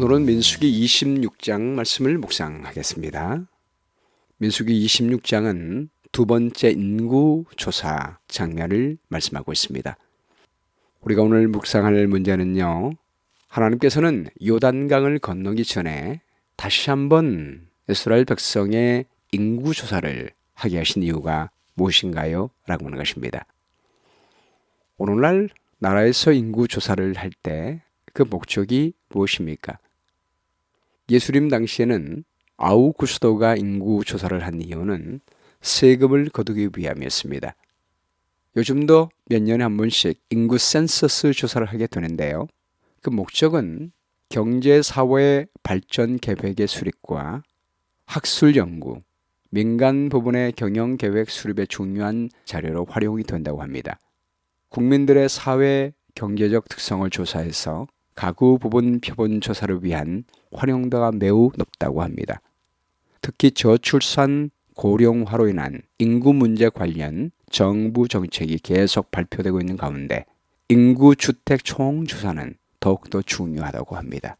오늘은 민수기 26장 말씀을 묵상하겠습니다. 민수기 26장은 두 번째 인구조사 장면을 말씀하고 있습니다. 우리가 오늘 묵상할 문제는요, 하나님께서는 요단강을 건너기 전에 다시 한번 이스라엘 백성의 인구조사를 하게 하신 이유가 무엇인가요? 라고 하는 것입니다. 오늘날 나라에서 인구조사를 할 때 그 목적이 무엇입니까? 예수님 당시에는 아우구스도가 인구조사를 한 이유는 세금을 거두기 위함이었습니다. 요즘도 몇 년에 한 번씩 인구 센서스 조사를 하게 되는데요. 그 목적은 경제사회 발전 계획의 수립과 학술 연구, 민간 부분의 경영 계획 수립에 중요한 자료로 활용이 된다고 합니다. 국민들의 사회 경제적 특성을 조사해서 가구 부분 표본 조사를 위한 활용도가 매우 높다고 합니다. 특히 저출산 고령화로 인한 인구 문제 관련 정부 정책이 계속 발표되고 있는 가운데 인구주택 총조사는 더욱더 중요하다고 합니다.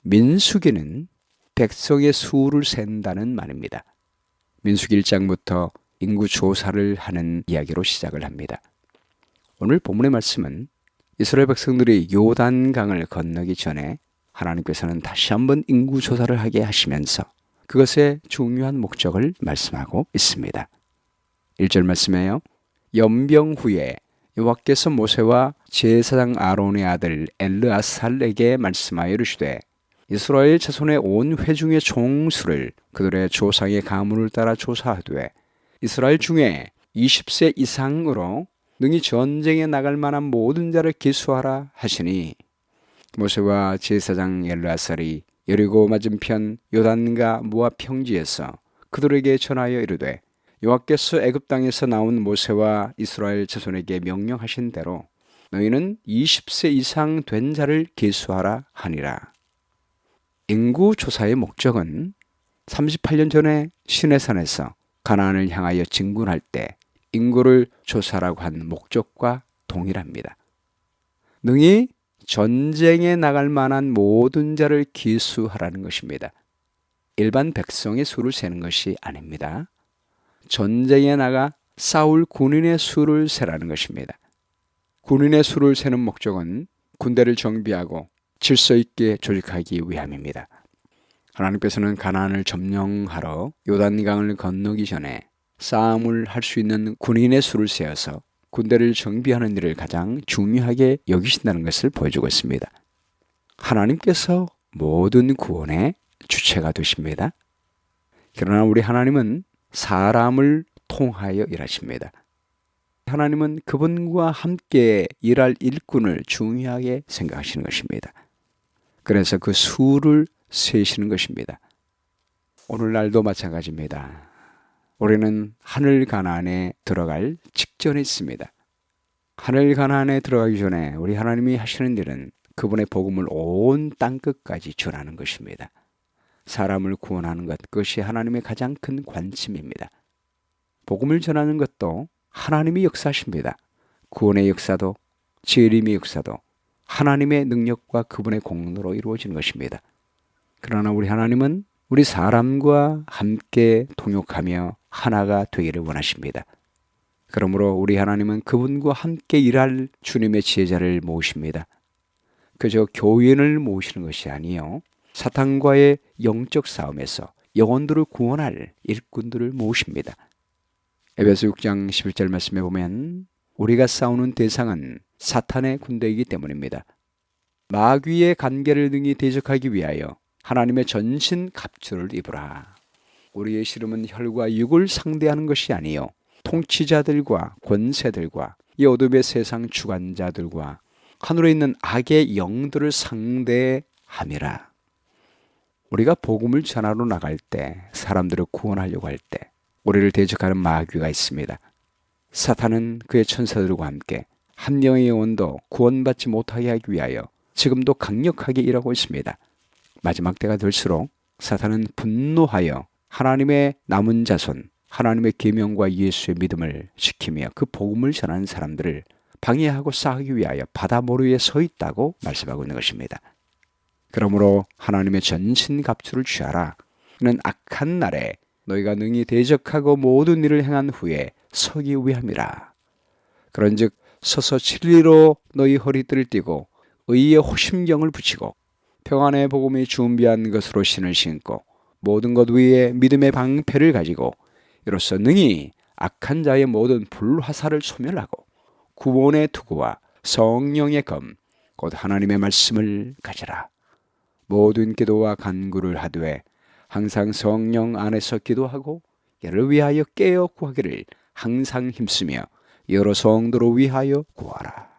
민수기는 백성의 수를 센다는 말입니다. 민수기 1장부터 인구조사를 하는 이야기로 시작을 합니다. 오늘 본문의 말씀은 이스라엘 백성들이 요단강을 건너기 전에 하나님께서는 다시 한번 인구조사를 하게 하시면서 그것의 중요한 목적을 말씀하고 있습니다. 1절 말씀에요. 연병 후에 여호와께서 모세와 제사장 아론의 아들 엘르아살에게 말씀하여 이르시되 이스라엘 자손의 온 회중의 총수를 그들의 조상의 가문을 따라 조사하되 이스라엘 중에 20세 이상으로 능히 전쟁에 나갈 만한 모든 자를 기수하라 하시니 모세와 제사장 엘르아살이 여리고 맞은편 요단과 모압 평지에서 그들에게 전하여 이르되 여호와께서 애굽 땅에서 나온 모세와 이스라엘 자손에게 명령하신 대로 너희는 20세 이상 된 자를 기수하라 하니라. 인구조사의 목적은 38년 전에 시내산에서 가나안을 향하여 진군할 때 인구를 조사라고 한 목적과 동일합니다. 능히 전쟁에 나갈 만한 모든 자를 기수하라는 것입니다. 일반 백성의 수를 세는 것이 아닙니다. 전쟁에 나가 싸울 군인의 수를 세라는 것입니다. 군인의 수를 세는 목적은 군대를 정비하고 질서 있게 조직하기 위함입니다. 하나님께서는 가나안을 점령하러 요단강을 건너기 전에 싸움을 할 수 있는 군인의 수를 세어서 군대를 정비하는 일을 가장 중요하게 여기신다는 것을 보여주고 있습니다. 하나님께서 모든 구원의 주체가 되십니다. 그러나 우리 하나님은 사람을 통하여 일하십니다. 하나님은 그분과 함께 일할 일꾼을 중요하게 생각하시는 것입니다. 그래서 그 수를 세시는 것입니다. 오늘날도 마찬가지입니다. 우리는 하늘 가나안에 들어갈 직전에 있습니다. 하늘 가나안에 들어가기 전에 우리 하나님이 하시는 일은 그분의 복음을 온 땅끝까지 전하는 것입니다. 사람을 구원하는 것, 그것이 하나님의 가장 큰 관심입니다. 복음을 전하는 것도 하나님이 역사하십니다. 구원의 역사도 재림의 역사도 하나님의 능력과 그분의 공로로 이루어지는 것입니다. 그러나 우리 하나님은 우리 사람과 함께 통역하며 하나가 되기를 원하십니다. 그러므로 우리 하나님은 그분과 함께 일할 주님의 제자를 모으십니다. 그저 교인을 모으시는 것이 아니요 사탄과의 영적 싸움에서 영혼들을 구원할 일꾼들을 모으십니다. 에베소 6장 11절 말씀에 보면 우리가 싸우는 대상은 사탄의 군대이기 때문입니다. 마귀의 관계를 능히 대적하기 위하여 하나님의 전신 갑주를 입으라. 우리의 씨름은 혈과 육을 상대하는 것이 아니요 통치자들과 권세들과 이 어둠의 세상 주관자들과 하늘에 있는 악의 영들을 상대함이라. 우리가 복음을 전하러 나갈 때, 사람들을 구원하려고 할 때 우리를 대적하는 마귀가 있습니다. 사탄은 그의 천사들과 함께 한 명의 영혼도 구원받지 못하게 하기 위하여 지금도 강력하게 일하고 있습니다. 마지막 때가 될수록 사탄은 분노하여 하나님의 남은 자손, 하나님의 계명과 예수의 믿음을 지키며 그 복음을 전하는 사람들을 방해하고 싸우기 위하여 바다 모르에 서 있다고 말씀하고 있는 것입니다. 그러므로 하나님의 전신갑주를 취하라. 이는 악한 날에 너희가 능히 대적하고 모든 일을 행한 후에 서기 위함이라. 그런즉 서서 진리로 너희 허리띠를 띠고 의의 호심경을 붙이고 평안의 복음이 준비한 것으로 신을 신고 모든 것 위에 믿음의 방패를 가지고 이로써 능히 악한 자의 모든 불화살을 소멸하고 구원의 투구와 성령의 검 곧 하나님의 말씀을 가져라. 모든 기도와 간구를 하되 항상 성령 안에서 기도하고 이를 위하여 깨어 구하기를 항상 힘쓰며 여러 성도를 위하여 구하라.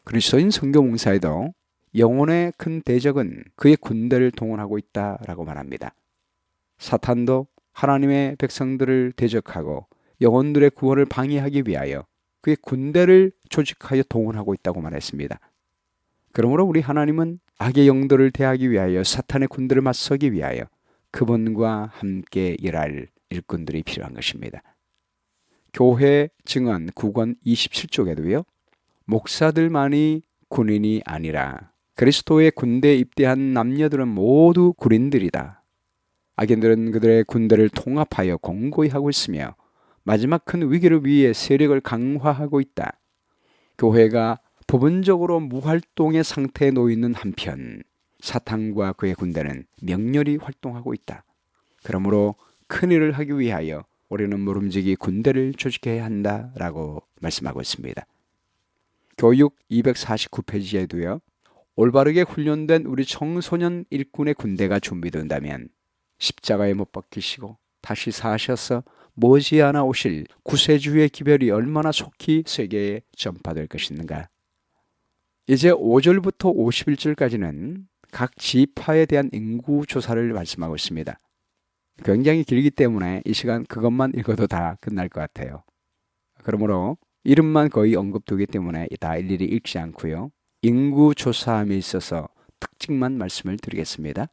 그리스도인 선교 봉사에도 영혼의 큰 대적은 그의 군대를 동원하고 있다라고 말합니다. 사탄도 하나님의 백성들을 대적하고 영혼들의 구원을 방해하기 위하여 그의 군대를 조직하여 동원하고 있다고 말했습니다. 그러므로 우리 하나님은 악의 영들을 대하기 위하여 사탄의 군대를 맞서기 위하여 그분과 함께 일할 일꾼들이 필요한 것입니다. 교회 증언 9권 27쪽에도요. 목사들만이 군인이 아니라 그리스도의 군대에 입대한 남녀들은 모두 군인들이다. 악인들은 그들의 군대를 통합하여 공고히 하고 있으며 마지막 큰 위기를 위해 세력을 강화하고 있다. 교회가 부분적으로 무활동의 상태에 놓이는 한편 사탄과 그의 군대는 명렬히 활동하고 있다. 그러므로 큰일을 하기 위하여 우리는 모름지기 군대를 조직해야 한다라고 말씀하고 있습니다. 교육 249페이지에도요. 올바르게 훈련된 우리 청소년 일꾼의 군대가 준비된다면 십자가에 못 박히시고 다시 사셔서 머지않아 오실 구세주의 기별이 얼마나 속히 세계에 전파될 것인가. 이제 5절부터 51절까지는 각 지파에 대한 인구 조사를 말씀하고 있습니다. 굉장히 길기 때문에 이 시간 그것만 읽어도 다 끝날 것 같아요. 그러므로 이름만 거의 언급되기 때문에 다 일일이 읽지 않고요. 인구 조사함에 있어서 특징만 말씀을 드리겠습니다.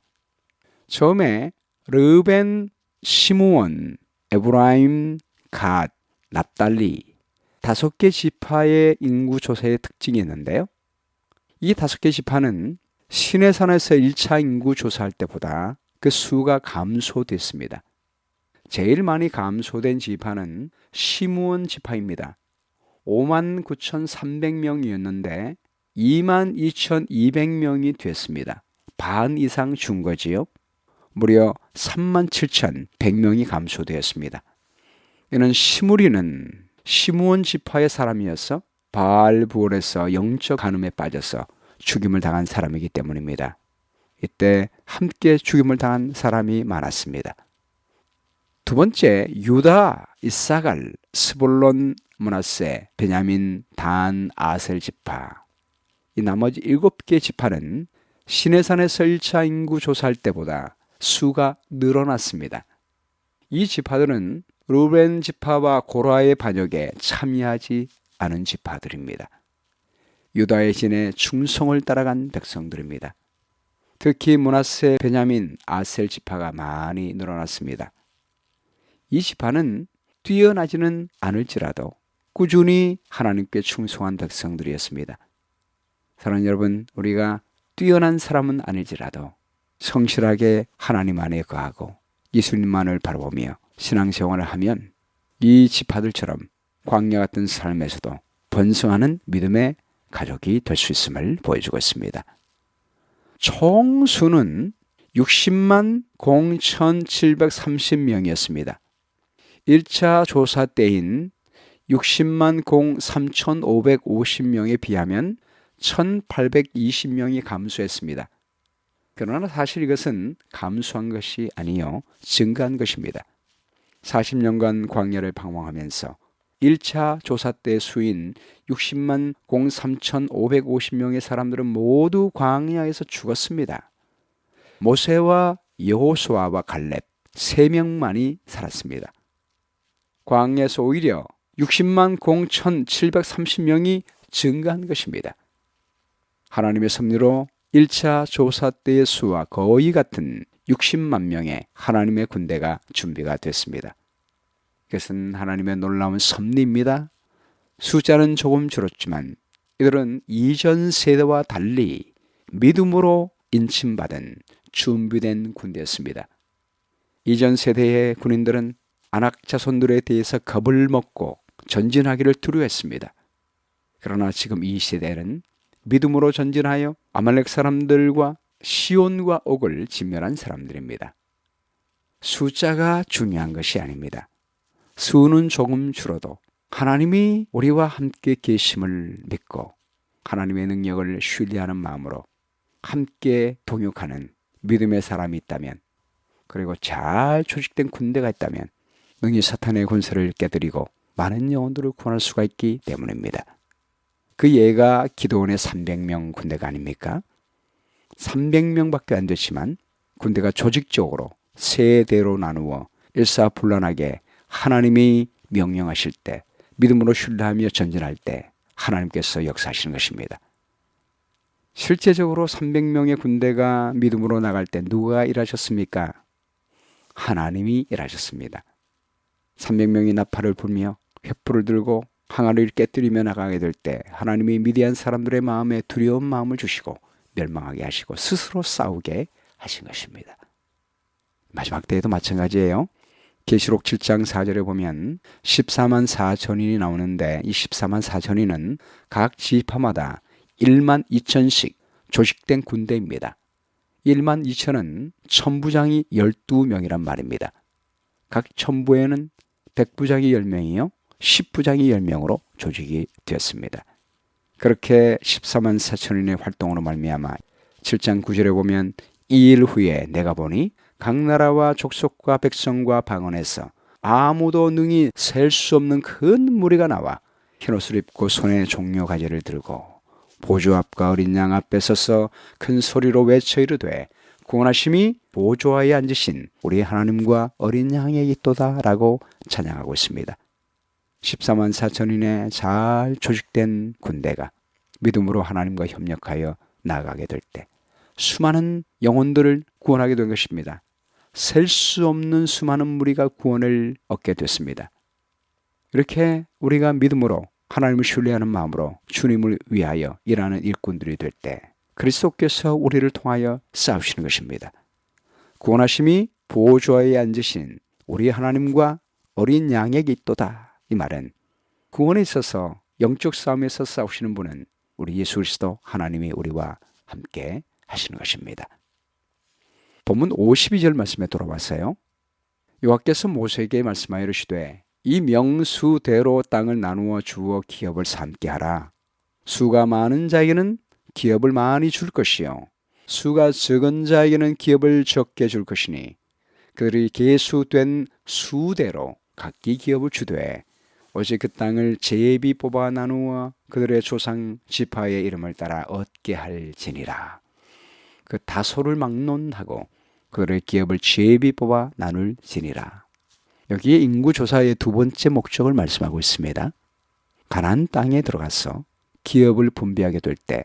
처음에 르벤, 시므온, 에브라임, 갓, 납달리 5개 지파의 인구 조사의 특징이 있는데요. 이 5개 지파는 시내산에서 1차 인구 조사할 때보다 그 수가 감소됐습니다. 제일 많이 감소된 지파는 시므온 지파입니다. 59,300명이었는데 22,200명이 됐습니다. 반 이상 준 거지요. 무려 37,100명이 감소되었습니다. 이는 시므리는 시므온 지파의 사람이어서 바알부올에서 영적 간음에 빠져서 죽임을 당한 사람이기 때문입니다. 이때 함께 죽임을 당한 사람이 많았습니다. 두 번째, 유다, 이사갈, 스불론, 므낫세, 베냐민, 단, 아셀 지파. 이 나머지 7개 지파는 시내산에서 1차 인구 조사할 때보다 수가 늘어났습니다. 이 지파들은 루벤 지파와 고라의 반역에 참여하지 않은 지파들입니다. 유다의 진에 충성을 따라간 백성들입니다. 특히 므낫세, 베냐민, 아셀 지파가 많이 늘어났습니다. 이 지파는 뛰어나지는 않을지라도 꾸준히 하나님께 충성한 백성들이었습니다. 사랑하는 여러분, 우리가 뛰어난 사람은 아닐지라도 성실하게 하나님 안에 거하고 예수님만을 바라보며 신앙생활을 하면 이 지파들처럼 광야 같은 삶에서도 번성하는 믿음의 가족이 될 수 있음을 보여주고 있습니다. 총 수는 60만 0,730명이었습니다. 1차 조사 때인 60만 3,550명에 비하면 1,820명이 감소했습니다. 그러나 사실 이것은 감소한 것이 아니요 증가한 것입니다. 40년간 광야를 방황하면서 1차 조사 때 수인 60만 3,550명의 사람들은 모두 광야에서 죽었습니다. 모세와 여호수아와 갈렙 3명만이 살았습니다. 광야에서 오히려 60만 0,730명이 증가한 것입니다. 하나님의 섭리로 1차 조사 때의 수와 거의 같은 60만 명의 하나님의 군대가 준비가 됐습니다. 이것은 하나님의 놀라운 섭리입니다. 숫자는 조금 줄었지만 이들은 이전 세대와 달리 믿음으로 인침받은 준비된 군대였습니다. 이전 세대의 군인들은 아낙 자손들에 대해서 겁을 먹고 전진하기를 두려워했습니다. 그러나 지금 이 세대는 믿음으로 전진하여 아말렉 사람들과 시온과 옥을 진멸한 사람들입니다. 숫자가 중요한 것이 아닙니다. 수는 조금 줄어도 하나님이 우리와 함께 계심을 믿고 하나님의 능력을 신뢰하는 마음으로 함께 동역하는 믿음의 사람이 있다면, 그리고 잘 조직된 군대가 있다면 능히 사탄의 권세를 깨뜨리고 많은 영혼들을 구원할 수가 있기 때문입니다. 그 예가 기드온의 300명 군대가 아닙니까? 300명밖에 안 됐지만 군대가 조직적으로 세 대로 나누어 일사불란하게 하나님이 명령하실 때, 믿음으로 신뢰하며 전진할 때 하나님께서 역사하시는 것입니다. 실제적으로 300명의 군대가 믿음으로 나갈 때 누가 일하셨습니까? 하나님이 일하셨습니다. 300명이 나팔을 불며 횃불을 들고 항아리를 깨뜨리며 나가게 될 때 하나님이 미디안 사람들의 마음에 두려운 마음을 주시고 멸망하게 하시고 스스로 싸우게 하신 것입니다. 마지막 때에도 마찬가지예요. 계시록 7장 4절에 보면 14만 4천인이 나오는데, 이 14만 4천인은 각 지파마다 1만 2천씩 조직된 군대입니다. 1만 2천은 천부장이 12명이란 말입니다. 각 천부에는 백부장이 10명이요 10부장이 10명으로 조직이 되었습니다. 그렇게 14만 4천인의 활동으로 말미암아 7장 9절에 보면 2일 후에 내가 보니 각 나라와 족속과 백성과 방언에서 아무도 능히 셀 수 없는 큰 무리가 나와 흰옷을 입고 손에 종려 가지를 들고 보좌 앞과 어린 양 앞에 서서 큰 소리로 외쳐 이르되 구원하심이 보좌에 앉으신 우리 하나님과 어린 양에 있도다 라고 찬양하고 있습니다. 14만 4천인의 잘 조직된 군대가 믿음으로 하나님과 협력하여 나아가게 될 때 수많은 영혼들을 구원하게 된 것입니다. 셀 수 없는 수많은 무리가 구원을 얻게 됐습니다. 이렇게 우리가 믿음으로 하나님을 신뢰하는 마음으로 주님을 위하여 일하는 일꾼들이 될 때 그리스도께서 우리를 통하여 싸우시는 것입니다. 구원하심이 보좌에 앉으신 우리 하나님과 어린 양에게 있도다. 이 말은 구원에 있어서 영적 싸움에서 싸우시는 분은 우리 예수 그리스도 하나님이 우리와 함께 하시는 것입니다. 본문 52절 말씀에 돌아왔어요. 여호와께서 모세에게 말씀하여 이르시되 이 명수대로 땅을 나누어 주어 기업을 삼게 하라. 수가 많은 자에게는 기업을 많이 줄 것이요 수가 적은 자에게는 기업을 적게 줄 것이니 그들이 계수된 수대로 각기 기업을 주되 오직 그 땅을 제비 뽑아 나누어 그들의 조상 지파의 이름을 따라 얻게 할지니라. 그 다소를 막론하고 그들의 기업을 제비 뽑아 나눌지니라. 여기에 인구조사의 두 번째 목적을 말씀하고 있습니다. 가나안 땅에 들어가서 기업을 분배하게 될 때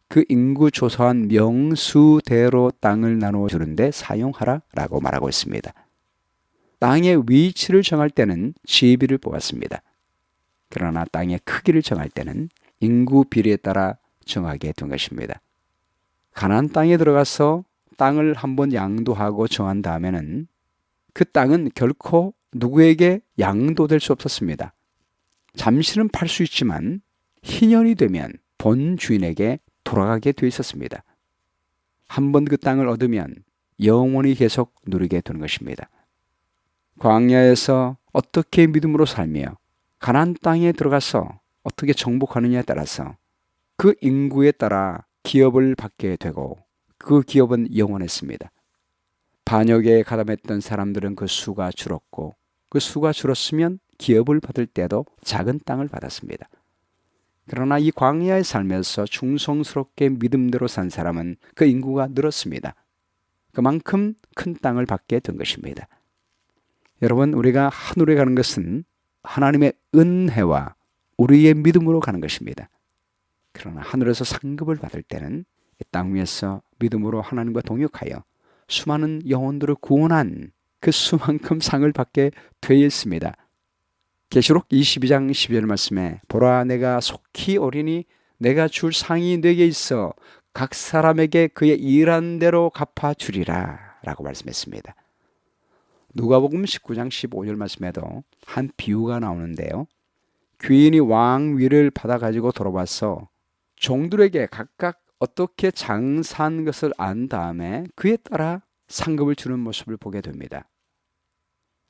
그 인구조사한 명수대로 땅을 나누어 주는데 사용하라라고 말하고 있습니다. 땅의 위치를 정할 때는 제비를 뽑았습니다. 그러나 땅의 크기를 정할 때는 인구 비례에 따라 정하게 된 것입니다. 가나안 땅에 들어가서 땅을 한번 양도하고 정한 다음에는 그 땅은 결코 누구에게 양도될 수 없었습니다. 잠시는 팔 수 있지만 희년이 되면 본 주인에게 돌아가게 되어 있었습니다. 한번 그 땅을 얻으면 영원히 계속 누리게 되는 것입니다. 광야에서 어떻게 믿음으로 살며 가나안 땅에 들어가서 어떻게 정복하느냐에 따라서 그 인구에 따라 기업을 받게 되고 그 기업은 영원했습니다. 반역에 가담했던 사람들은 그 수가 줄었고 그 수가 줄었으면 기업을 받을 때도 작은 땅을 받았습니다. 그러나 이 광야의 삶에서 충성스럽게 믿음대로 산 사람은 그 인구가 늘었습니다. 그만큼 큰 땅을 받게 된 것입니다. 여러분, 우리가 하늘에 가는 것은 하나님의 은혜와 우리의 믿음으로 가는 것입니다. 그러나 하늘에서 상급을 받을 때는 이 땅 위에서 믿음으로 하나님과 동역하여 수많은 영혼들을 구원한 그 수만큼 상을 받게 되어 있습니다. 계시록 22장 12절 말씀에 보라 내가 속히 오리니 내가 줄 상이 내게 있어 각 사람에게 그의 일한 대로 갚아주리라 라고 말씀했습니다. 누가복음 19장 15절 말씀에도 한 비유가 나오는데요. 귀인이 왕 위를 받아가지고 돌아와서 종들에게 각각 어떻게 장사한 것을 안 다음에 그에 따라 상급을 주는 모습을 보게 됩니다.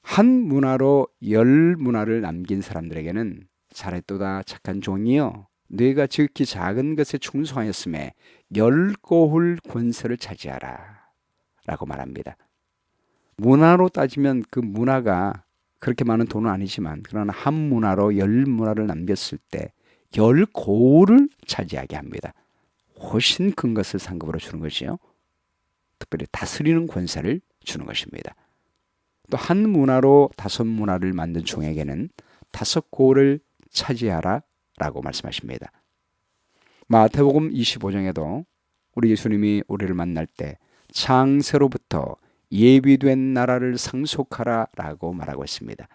한 문화로 10문화를 남긴 사람들에게는 잘했도다 착한 종이여, 네가 지극히 작은 것에 충성하였음에 10고을 권세를 차지하라 라고 말합니다. 문화로 따지면 그 문화가 그렇게 많은 돈은 아니지만, 그러나 한 문화로 10문화를 남겼을 때 10고을을 차지하게 합니다. 훨씬 큰 것을 상급으로 주는 것이요, 특별히 다스리는 권세를 주는 것입니다. 또 한 문화로 5문화를 만든 종에게는 5고을을 차지하라 라고 말씀하십니다. 마태복음 25장에도 우리 예수님이 우리를 만날 때 창세로부터 예비된 나라를 상속하라 라고 말하고 있습니다.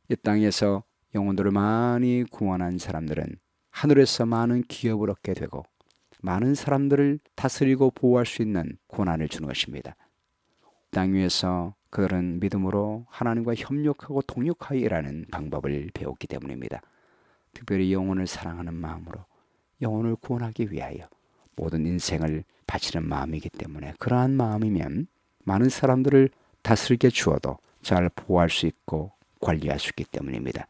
이 땅에서 영혼들을 많이 구원한 사람들은 하늘에서 많은 기업을 얻게 되고 많은 사람들을 다스리고 보호할 수 있는 권한을 주는 것입니다. 땅 위에서 그들은 믿음으로 하나님과 협력하고 동역하여 일하는 방법을 배웠기 때문입니다. 특별히 영혼을 사랑하는 마음으로 영혼을 구원하기 위하여 모든 인생을 바치는 마음이기 때문에, 그러한 마음이면 많은 사람들을 다스리게 주어도 잘 보호할 수 있고 관리할 수 있기 때문입니다.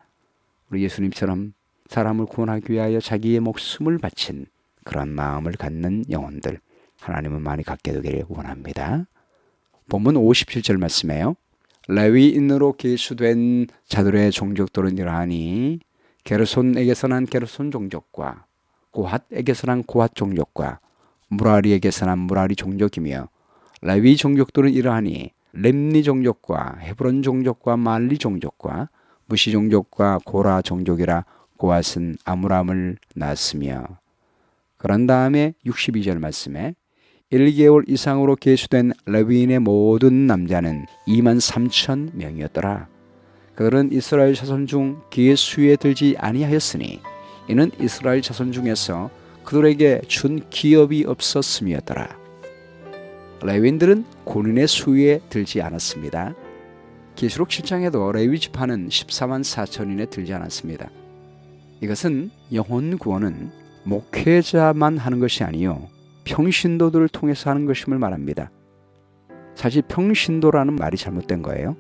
우리 예수님처럼 사람을 구원하기 위하여 자기의 목숨을 바친 그런 마음을 갖는 영혼들, 하나님은 많이 갖게 되기를 원합니다. 본문 57절 말씀에요. 레위인으로 계수된 자들의 종족들은 이러하니 게르손에게서 난 게르손 종족과 고핫에게서 난 고핫 종족과 무라리에게서 난 무라리 종족이며, 레위 종족들은 이러하니 렘니 종족과 헤브론 종족과 말리 종족과 무시 종족과 고라 종족이라. 고핫은 아므람을 낳았으며. 그런 다음에 62절 말씀에 1개월 이상으로 계수된 레위인의 모든 남자는 23,000명이었더라. 그들은 이스라엘 자손 중 계수에 들지 아니하였으니 이는 이스라엘 자손 중에서 그들에게 준 기업이 없었음이었더라. 레위인들은 군인의 수에 들지 않았습니다. 계시록 7장에도 레위 지파는 14만 4천인에 들지 않았습니다. 이것은 영혼 구원은 목회자만 하는 것이 아니요 평신도들을 통해서 하는 것임을 말합니다. 사실 평신도라는 말이 잘못된 거예요.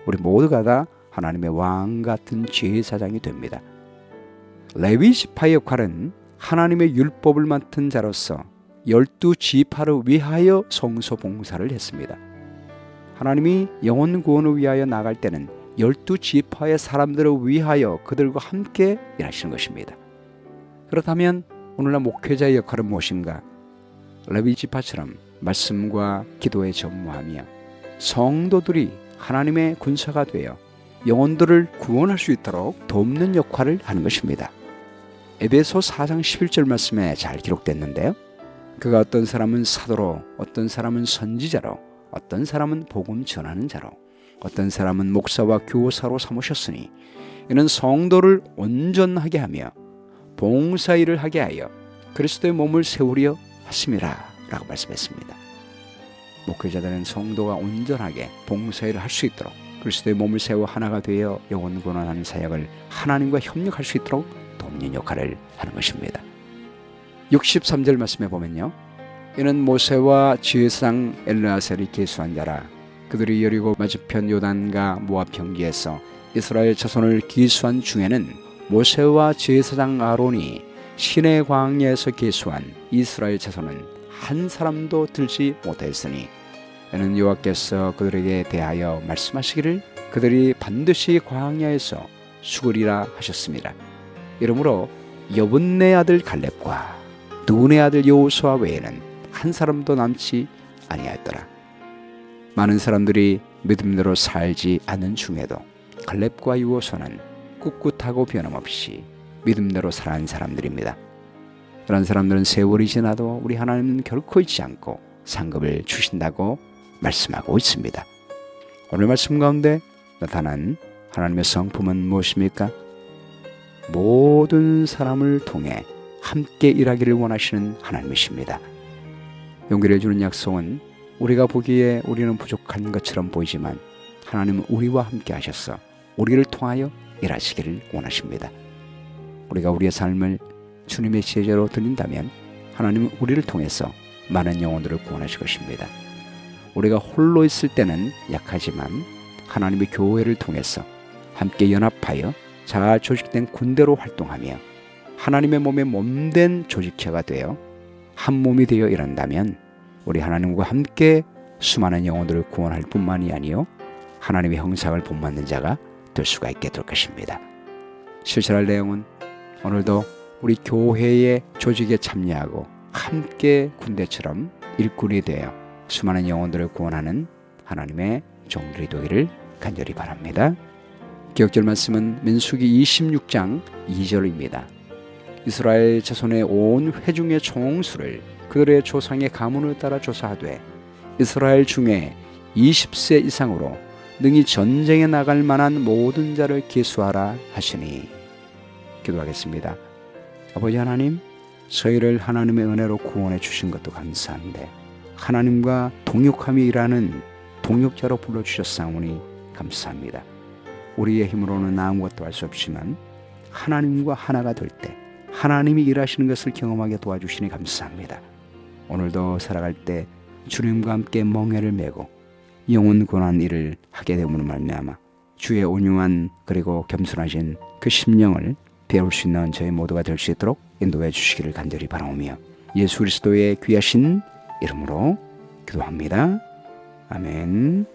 우리 모두가 다 하나님의 왕 같은 제사장이 됩니다. 레위 지파의 역할은 하나님의 율법을 맡은 자로서 12지파를 위하여 성소 봉사를 했습니다. 하나님이 영혼 구원을 위하여 나갈 때는 12지파의 사람들을 위하여 그들과 함께 일하시는 것입니다. 그렇다면 오늘날 목회자의 역할은 무엇인가? 레위 지파처럼 말씀과 기도에 전무하며 성도들이 하나님의 군사가 되어 영혼들을 구원할 수 있도록 돕는 역할을 하는 것입니다. 에베소 4장 11절 말씀에 잘 기록됐는데요. 그가 어떤 사람은 사도로, 어떤 사람은 선지자로, 어떤 사람은 복음 전하는 자로, 어떤 사람은 목사와 교사로 삼으셨으니 이는 성도를 온전하게 하며 봉사일을 하게 하여 그리스도의 몸을 세우려 하심이라 라고 말씀했습니다. 목회자들은 성도가 온전하게 봉사일을 할 수 있도록 그리스도의 몸을 세워 하나가 되어 영혼 구원하는 사역을 하나님과 협력할 수 있도록 돕는 역할을 하는 것입니다. 63절 말씀에 보면요. 이는 모세와 지회장 엘르아셀이 계수한 자라. 그들이 여리고 맞은편 요단과 모압 경기에서 이스라엘 자손을 기수한 중에는 모세와 제사장 아론이 시내 광야에서 계수한 이스라엘 자손은 한 사람도 들지 못하였으니 이는 여호와께서 그들에게 대하여 말씀하시기를 그들이 반드시 광야에서 죽으리라 하셨습니다. 이러므로 여분네 아들 갈렙과 눈의 아들 여호수아 외에는 한 사람도 남지 아니하였더라. 많은 사람들이 믿음대로 살지 않는 중에도 갈렙과 여호수아는 꿋꿋하고 변함없이 믿음대로 살아가는 사람들입니다. 그런 사람들은 세월이 지나도 우리 하나님은 결코 잊지 않고 상급을 주신다고 말씀하고 있습니다. 오늘 말씀 가운데 나타난 하나님의 성품은 무엇입니까? 모든 사람을 통해 함께 일하기를 원하시는 하나님이십니다. 용기를 주는 약속은 우리가 보기에 우리는 부족한 것처럼 보이지만 하나님은 우리와 함께 하셔서 우리를 통하여 일하시기를 원하십니다. 우리가 우리의 삶을 주님의 제자로 드린다면 하나님은 우리를 통해서 많은 영혼들을 구원하실 것입니다. 우리가 홀로 있을 때는 약하지만 하나님의 교회를 통해서 함께 연합하여 자아 조직된 군대로 활동하며 하나님의 몸에 몸된 조직체가 되어 한 몸이 되어 일한다면 우리 하나님과 함께 수많은 영혼들을 구원할 뿐만이 아니요 하나님의 형상을 본받는 자가 될 수가 있게 될 것입니다. 실천할 내용은 오늘도 우리 교회의 조직에 참여하고 함께 군대처럼 일꾼이 되어 수많은 영혼들을 구원하는 하나님의 종들이 되기를 간절히 바랍니다. 기억절 말씀은 민수기 26장 2절입니다. 이스라엘 자손의 온 회중의 총수를 그들의 조상의 가문을 따라 조사하되 이스라엘 중에 20세 이상으로 능히 전쟁에 나갈 만한 모든 자를 기수하라 하시니. 기도하겠습니다. 아버지 하나님, 저희를 하나님의 은혜로 구원해 주신 것도 감사한데 하나님과 동역하며 일하는 동역자로 불러주셨사오니 감사합니다. 우리의 힘으로는 아무것도 할 수 없지만 하나님과 하나가 될 때 하나님이 일하시는 것을 경험하게 도와주시니 감사합니다. 오늘도 살아갈 때 주님과 함께 멍에를 메고 영혼 구원한 일을 하게 됨으로 말미암아 주의 온유한 그리고 겸손하신 그 심령을 배울 수 있는 저희 모두가 될 수 있도록 인도해 주시기를 간절히 바라오며 예수 그리스도의 귀하신 이름으로 기도합니다. 아멘.